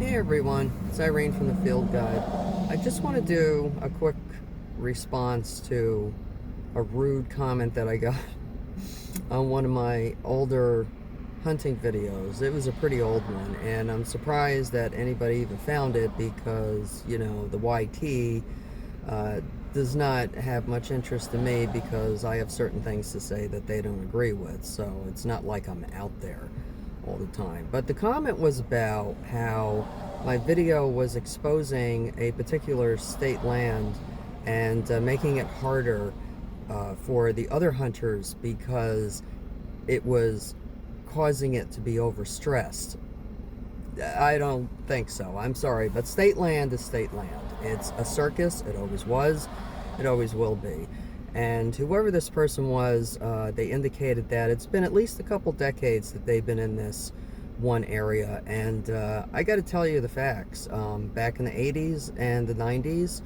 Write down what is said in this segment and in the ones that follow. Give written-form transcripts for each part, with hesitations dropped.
Hey everyone, it's Irene from the Field Guide. I just want to do a quick response to a rude comment that I got on one of my older hunting videos. It was a pretty old one, and I'm surprised that anybody even found it because, you know, the YT does not have much interest in me because I have certain things to say that they don't agree with, so it's not like I'm out there all the time. But the comment was about how my video was exposing a particular state land and making it harder for the other hunters because it was causing it to be overstressed. I don't think so. I'm sorry, but state land is state land. It's a circus. It always was. It always will be. And whoever this person was, they indicated that it's been at least a couple decades that they've been in this one area. And I got to tell you the facts. Back in the 80s and the 90s,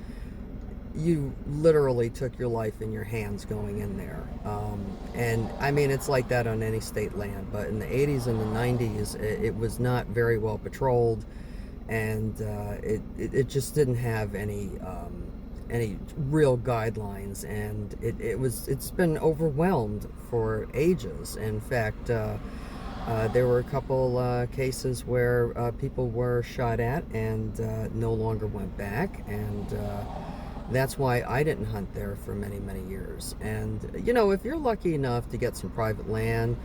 you literally took your life in your hands going in there. And I mean, it's like that on any state land. But in the 80s and the 90s, it was not very well patrolled. And it just didn't have any real guidelines, and it's been overwhelmed for ages. In fact, there were a couple cases where people were shot at and no longer went back, and that's why I didn't hunt there for many years. And you know, if you're lucky enough to get some private land,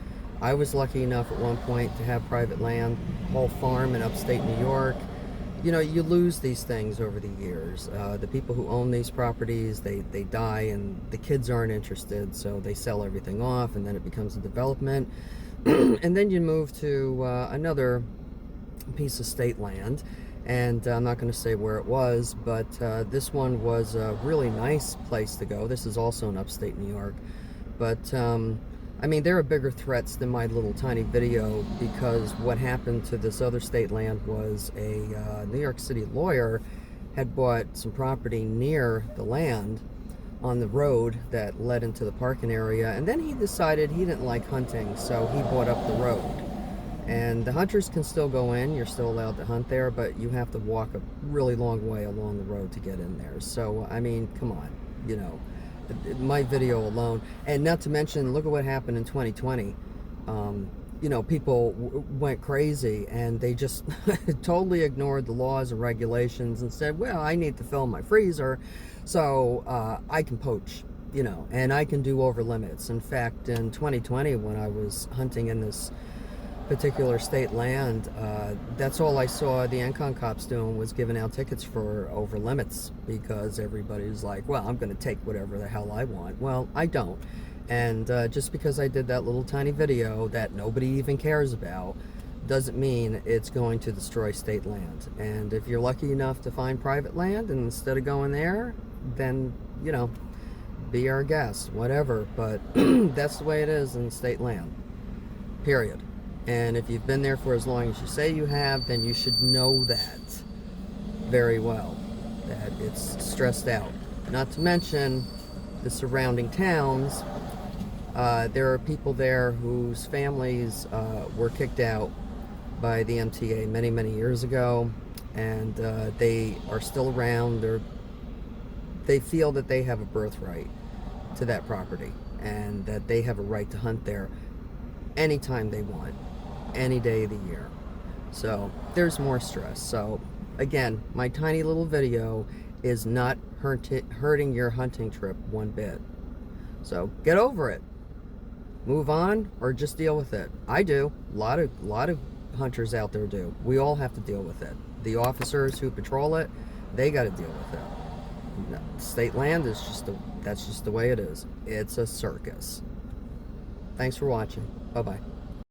I was lucky enough at one point to have private land, whole farm in upstate New York. You know, you lose these things over the years. The people who own these properties, they die, and the kids aren't interested, so they sell everything off, and then it becomes a development. And then you move to another piece of state land, and I'm not going to say where it was, but this one was a really nice place to go. This is also in upstate New York, but I mean, there are bigger threats than my little tiny video, because what happened to this other state land was a New York City lawyer had bought some property near the land on the road that led into the parking area, and then he decided he didn't like hunting, so he bought up the road. And the hunters can still go in, you're still allowed to hunt there, but you have to walk a really long way along the road to get in there. So, I mean, come on, you know. My video alone, and not to mention, look at what happened in 2020. You know, people went crazy, and they just totally ignored the laws and regulations and said, well, I need to fill my freezer so I can poach, you know, and I can do over limits. In fact, in 2020, when I was hunting in this particular state land, that's all I saw the Encon cops doing, was giving out tickets for over limits, because everybody's like, well, I'm going to take whatever the hell I want. Well, I don't. And just because I did that little tiny video that nobody even cares about doesn't mean it's going to destroy state land. And if you're lucky enough to find private land, and instead of going there, then, you know, be our guest, whatever. But that's the way it is in state land, period. And if you've been there for as long as you say you have, then you should know that very well, that it's stressed out. Not to mention the surrounding towns. There are people there whose families were kicked out by the MTA many years ago, and they are still around. They feel that they have a birthright to that property, and that they have a right to hunt there anytime they want, any day of the year. So there's more stress. So again, my tiny little video is not hurting your hunting trip one bit. So get over it, move on, or just deal with it. I do. A lot of hunters out there do. We all have to deal with it. The officers who patrol it, they got to deal with it. State land is that's just the way it is. It's a circus. Thanks for watching. Bye-bye.